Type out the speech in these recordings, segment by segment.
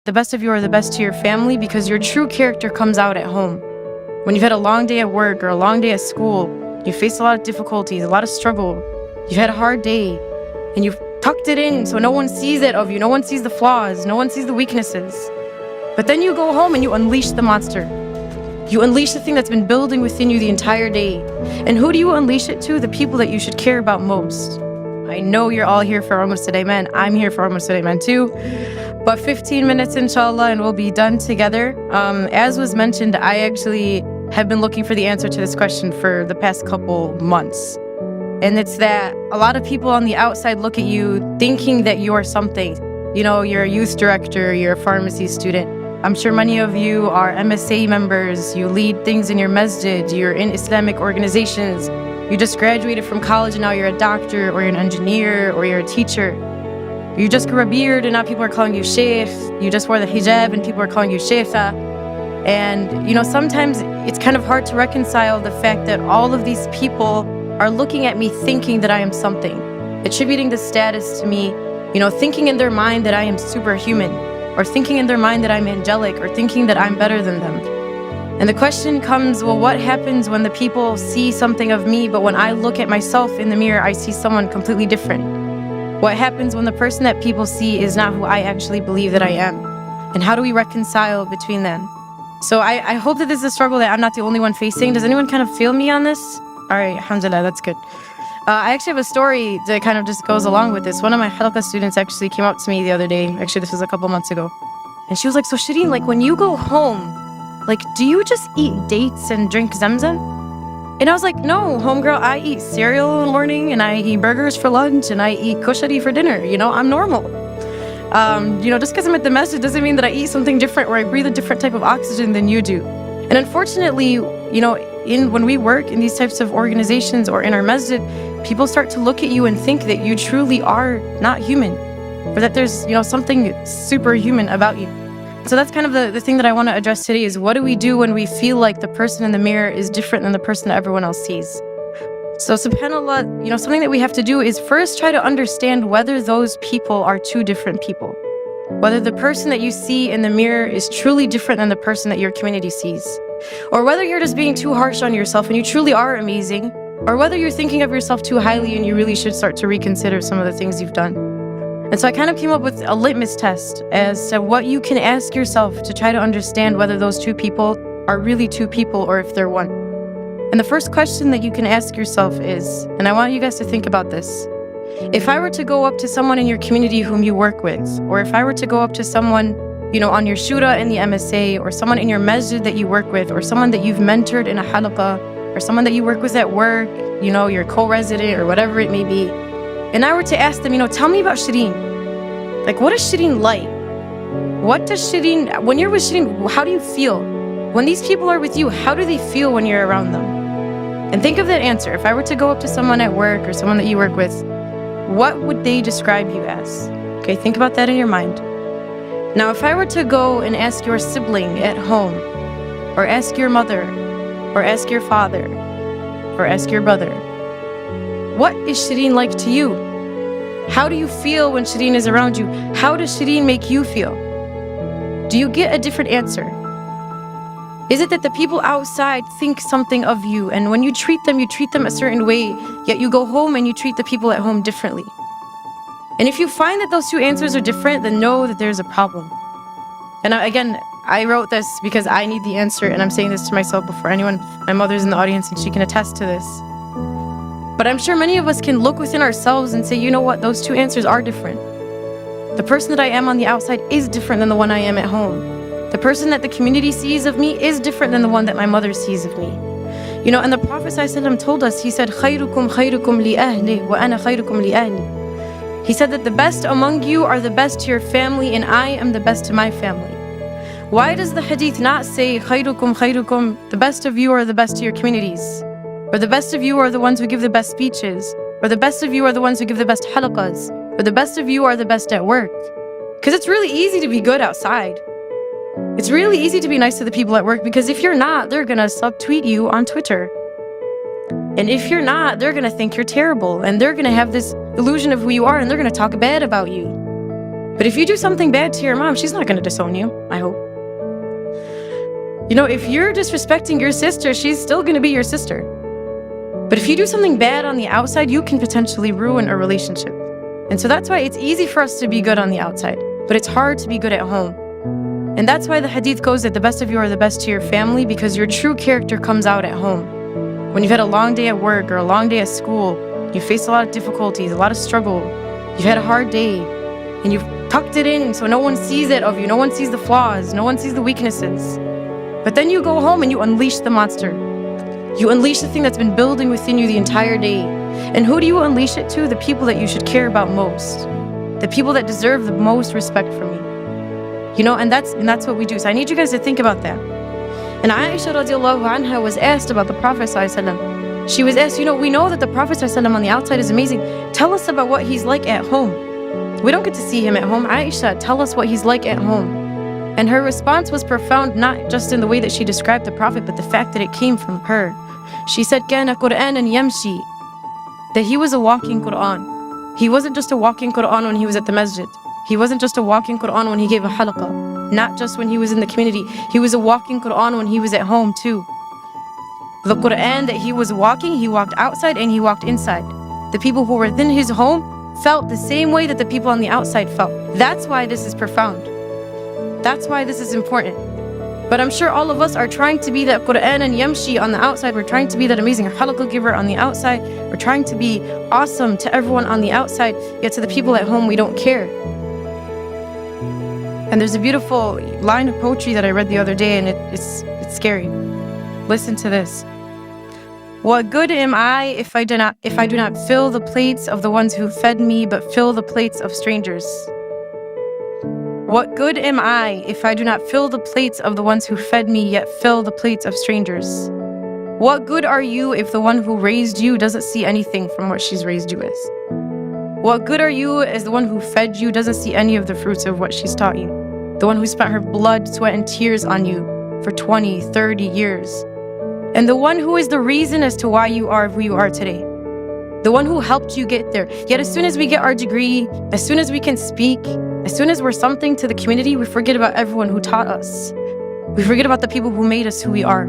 The best of you are the best to your family because your true character comes out at home. When you've had a long day at work or a long day at school, you face a lot of difficulties, a lot of struggle. You've had a hard day and you've tucked it in so no one sees it of you. No one sees the flaws. No one sees the weaknesses. But then you go home and you unleash the monster. You unleash the thing that's been building within you the entire day. And who do you unleash it to? The people that you should care about most. I know you're all here for Almost Today, man. I'm here for Almost Today, man, too. But 15 minutes, inshallah, and we'll be done together. As was mentioned, I actually have been looking for the answer to this question for the past couple months. And it's that a lot of people on the outside look at you thinking that you're something. You know, you're a youth director, you're a pharmacy student. I'm sure many of you are MSA members, you lead things in your masjid, you're in Islamic organizations, you just graduated from college and now you're a doctor or you're an engineer or you're a teacher. You just grew a beard and now people are calling you sheikh. You just wore the hijab and people are calling you sheikha. And, you know, sometimes it's kind of hard to reconcile the fact that all of these people are looking at me thinking that I am something, attributing the status to me, you know, thinking in their mind that I am superhuman, or thinking in their mind that I'm angelic, or thinking that I'm better than them. And the question comes, well, what happens when the people see something of me, but when I look at myself in the mirror, I see someone completely different? What happens when the person that people see is not who I actually believe that I am? And how do we reconcile between them? So I hope that this is a struggle that I'm not the only one facing. Does anyone kind of feel me on this? All right, alhamdulillah, that's good. I actually have a story that kind of just goes along with this. One of my halqa students actually came up to me the other day. Actually, this was a couple months ago. And she was like, so Shereen, like when you go home, like, do you just eat dates and drink Zamzam? And I was like, no, homegirl, I eat cereal in the morning and I eat burgers for lunch and I eat kushari for dinner. You know, I'm normal. You know, just because I'm at the masjid doesn't mean that I eat something different or I breathe a different type of oxygen than you do. And unfortunately, you know, when we work in these types of organizations or in our masjid, people start to look at you and think that you truly are not human, or that there's, you know, something superhuman about you. So that's kind of the thing that I want to address today is what do we do when we feel like the person in the mirror is different than the person that everyone else sees? So subhanAllah, you know, something that we have to do is first try to understand whether those people are two different people. Whether the person that you see in the mirror is truly different than the person that your community sees. Or whether you're just being too harsh on yourself and you truly are amazing. Or whether you're thinking of yourself too highly and you really should start to reconsider some of the things you've done. And so I kind of came up with a litmus test as to what you can ask yourself to try to understand whether those two people are really two people or if they're one. And the first question that you can ask yourself is, and I want you guys to think about this, if I were to go up to someone in your community whom you work with, or if I were to go up to someone, you know, on your shura in the MSA, or someone in your masjid that you work with, or someone that you've mentored in a halaqah, or someone that you work with at work, you know, your co-resident or whatever it may be, and I were to ask them, you know, tell me about Shereen. Like, what is Shereen like? What does Shereen, when you're with Shereen, how do you feel? When these people are with you, how do they feel when you're around them? And think of that answer. If I were to go up to someone at work or someone that you work with, what would they describe you as? Okay, think about that in your mind. Now, if I were to go and ask your sibling at home, or ask your mother, or ask your father, or ask your brother, what is Shereen like to you? How do you feel when Shereen is around you? How does Shereen make you feel? Do you get a different answer? Is it that the people outside think something of you, and when you treat them a certain way, yet you go home and you treat the people at home differently? And if you find that those two answers are different, then know that there's a problem. And again, I wrote this because I need the answer, and I'm saying this to myself before anyone. My mother's in the audience and she can attest to this. But I'm sure many of us can look within ourselves and say, you know what, those two answers are different. The person that I am on the outside is different than the one I am at home. The person that the community sees of me is different than the one that my mother sees of me. You know, and the Prophet ﷺ told us, he said, خَيْرُكُمْ خَيْرُكُمْ لِأَهْلِ وَأَنَا خَيْرُكُمْ لِأَهْلِ. He said that the best among you are the best to your family and I am the best to my family. Why does the hadith not say, خَيْرُكُمْ خَيْرُكُمْ, the best of you are the best to your communities? Or the best of you are the ones who give the best speeches? Or the best of you are the ones who give the best halaqas? Or the best of you are the best at work? Because it's really easy to be good outside. It's really easy to be nice to the people at work because if you're not, they're gonna subtweet you on Twitter. And if you're not, they're gonna think you're terrible and they're gonna have this illusion of who you are and they're gonna talk bad about you. But if you do something bad to your mom, she's not going to disown you, I hope. If you're disrespecting your sister, she's still going to be your sister. But if you do something bad on the outside, you can potentially ruin a relationship. And so that's why it's easy for us to be good on the outside, but it's hard to be good at home. And that's why the hadith goes that the best of you are the best to your family, because your true character comes out at home. When you've had a long day at work or a long day at school, you face a lot of difficulties, a lot of struggle, you've had a hard day, and you've tucked it in so no one sees it of you, no one sees the flaws, no one sees the weaknesses. But then you go home and you unleash the monster. You unleash the thing that's been building within you the entire day. And who do you unleash it to? The people that you should care about most. The people that deserve the most respect from you. And that's what we do. So I need you guys to think about that. And Aisha radiallahu anha was asked about the Prophet ﷺ. She was asked, we know that the Prophet ﷺ on the outside is amazing. Tell us about what he's like at home. We don't get to see him at home. Aisha, tell us what he's like at home. And her response was profound, not just in the way that she described the Prophet, but the fact that it came from her. She said, كَانَ قُرْآنًا يَمْشِي, that he was a walking Qur'an. He wasn't just a walking Qur'an when he was at the masjid. He wasn't just a walking Qur'an when he gave a halaqah. Not just when he was in the community. He was a walking Qur'an when he was at home too. The Qur'an that he was walking, he walked outside and he walked inside. The people who were within his home felt the same way that the people on the outside felt. That's why this is profound. That's why this is important. But I'm sure all of us are trying to be that Qur'an and Yamshi on the outside. We're trying to be that amazing halaqah giver on the outside. We're trying to be awesome to everyone on the outside, yet to the people at home we don't care. And there's a beautiful line of poetry that I read the other day, and it's scary. Listen to this. What good am I if I do not fill the plates of the ones who fed me, but fill the plates of strangers? What good am I if I do not fill the plates of the ones who fed me, yet fill the plates of strangers? What good are you if the one who raised you doesn't see anything from what she's raised you with? What good are you as the one who fed you doesn't see any of the fruits of what she's taught you? The one who spent her blood, sweat, and tears on you for 20, 30 years. And the one who is the reason as to why you are who you are today. The one who helped you get there. Yet as soon as we get our degree, as soon as we can speak, as soon as we're something to the community, we forget about everyone who taught us. We forget about the people who made us who we are.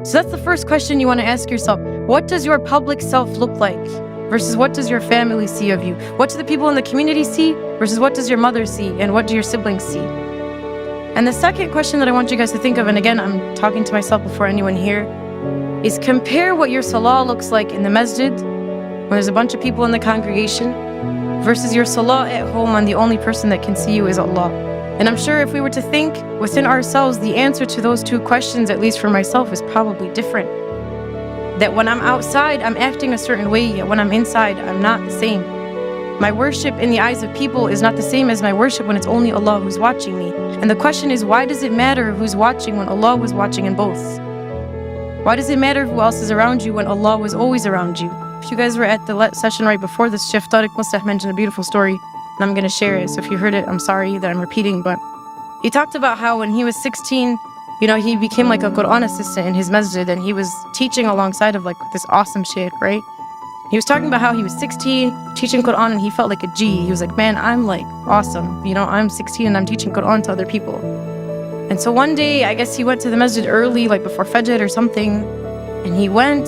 So that's the first question you want to ask yourself. What does your public self look like? Versus what does your family see of you? What do the people in the community see? Versus what does your mother see? And what do your siblings see? And the second question that I want you guys to think of, and again, I'm talking to myself before anyone here, is compare what your salah looks like in the masjid, when there's a bunch of people in the congregation, versus your salah at home when the only person that can see you is Allah. And I'm sure if we were to think within ourselves, the answer to those two questions, at least for myself, is probably different. That when I'm outside, I'm acting a certain way, yet when I'm inside, I'm not the same. My worship in the eyes of people is not the same as my worship when it's only Allah who's watching me. And the question is, why does it matter who's watching when Allah was watching in both? Why does it matter who else is around you when Allah was always around you? If you guys were at the session right before this, Sheikh Tariq Mustah mentioned a beautiful story, and I'm going to share it. So if you heard it, I'm sorry that I'm repeating, but he talked about how when he was 16, he became like a Quran assistant in his masjid, and he was teaching alongside of like this awesome sheikh, right? He was talking about how he was 16, teaching Quran, and he felt like a G. He was like, man, I'm like awesome. I'm 16 and I'm teaching Quran to other people. And so one day, I guess he went to the masjid early, like before Fajr or something, and he went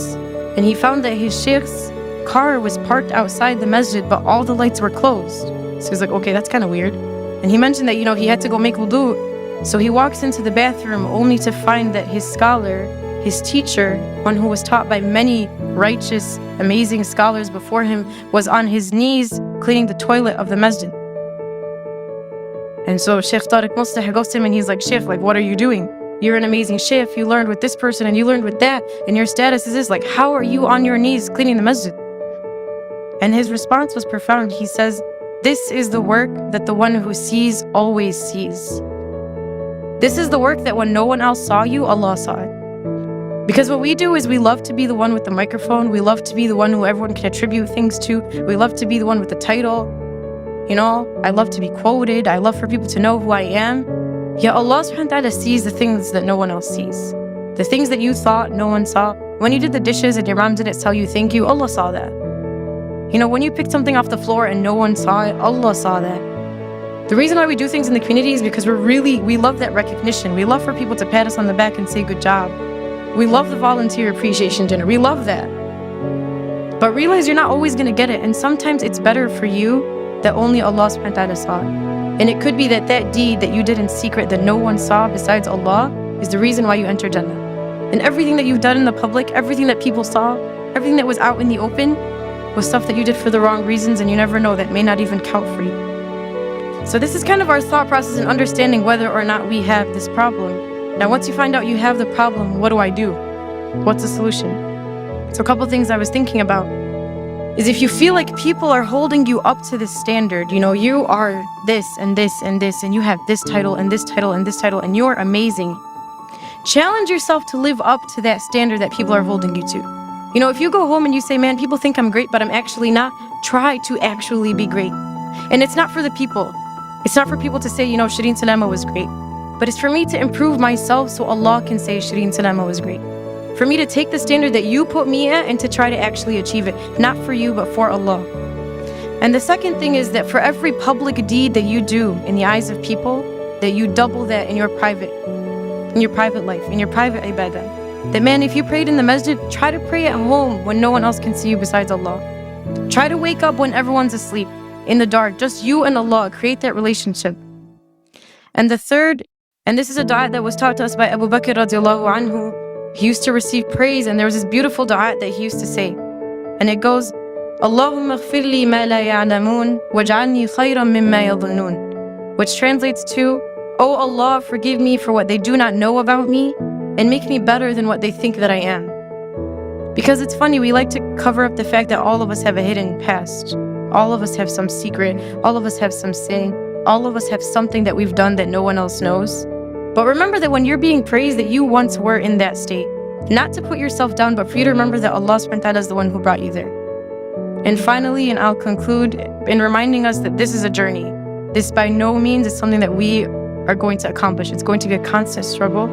and he found that his sheikh's car was parked outside the masjid, but all the lights were closed. So he's like, okay, that's kind of weird. And he mentioned that, he had to go make wudu. So he walks into the bathroom only to find that his scholar, his teacher, one who was taught by many righteous, amazing scholars before him, was on his knees cleaning the toilet of the masjid. And so Sheikh Tariq Mustah goes to him and he's like, Sheikh, like, what are you doing? You're an amazing sheikh. You learned with this person and you learned with that, and your status is this. Like, how are you on your knees cleaning the masjid? And his response was profound. He says, this is the work that the one who sees always sees. This is the work that when no one else saw you, Allah saw it. Because what we do is we love to be the one with the microphone. We love to be the one who everyone can attribute things to. We love to be the one with the title. I love to be quoted. I love for people to know who I am. Yet Allah subhanahu wa ta'ala sees the things that no one else sees. The things that you thought no one saw. When you did the dishes and your mom didn't tell you thank you, Allah saw that. When you picked something off the floor and no one saw it, Allah saw that. The reason why we do things in the community is because we love that recognition. We love for people to pat us on the back and say good job. We love the volunteer appreciation dinner. We love that. But realize you're not always going to get it. And sometimes it's better for you that only Allah subhanahu wa ta'ala saw it. And it could be that that deed that you did in secret that no one saw besides Allah is the reason why you enter Jannah. And everything that you've done in the public, everything that people saw, everything that was out in the open was stuff that you did for the wrong reasons, and you never know, that may not even count for you. So this is kind of our thought process in understanding whether or not we have this problem. Now, once you find out you have the problem, what do I do? What's the solution? So a couple things I was thinking about is if you feel like people are holding you up to this standard, you are this and this and this, and you have this title and this title and this title, and you're amazing. Challenge yourself to live up to that standard that people are holding you to. If you go home and you say, man, people think I'm great, but I'm actually not, try to actually be great. And it's not for the people. It's not for people to say, Shereen Salama was great. But it's for me to improve myself so Allah can say Shereen Salama was great. For me to take the standard that you put me at and to try to actually achieve it. Not for you, but for Allah. And the second thing is that for every public deed that you do in the eyes of people, that you double that in your private life, in your private ibadah. That, man, if you prayed in the masjid, try to pray at home when no one else can see you besides Allah. Try to wake up when everyone's asleep, in the dark, just you and Allah. Create that relationship. And the third, and this is a dua that was taught to us by Abu Bakr radiallahu anhu. He used to receive praise, and there was this beautiful dua that he used to say. And it goes, Allahumma ighfir li ma la ya'lamoon waj'alni khayran mimma yadhunnun. Which translates to, Oh Allah, forgive me for what they do not know about me, and make me better than what they think that I am. Because it's funny, we like to cover up the fact that all of us have a hidden past. All of us have some secret. All of us have some sin. All of us have something that we've done that no one else knows. But remember that when you're being praised, that you once were in that state. Not to put yourself down, but for you to remember that Allah subhanahu wa ta'ala is the one who brought you there. And finally, and I'll conclude in reminding us that this is a journey. This by no means is something that we are going to accomplish. It's going to be a constant struggle.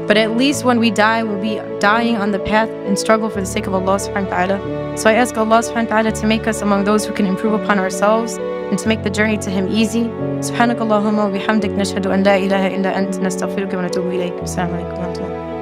But at least when we die, we'll be dying on the path and struggle for the sake of Allah subhanahu wa ta'ala. So I ask Allah subhanahu wa ta'ala to make us among those who can improve upon ourselves and to make the journey to Him easy. Subhanakallahumma wa bihamdik nashhadu an la ilaha illa ant nastaghfiruka wa natubu ilayk. Assalamu alaikum wa rahmatullah.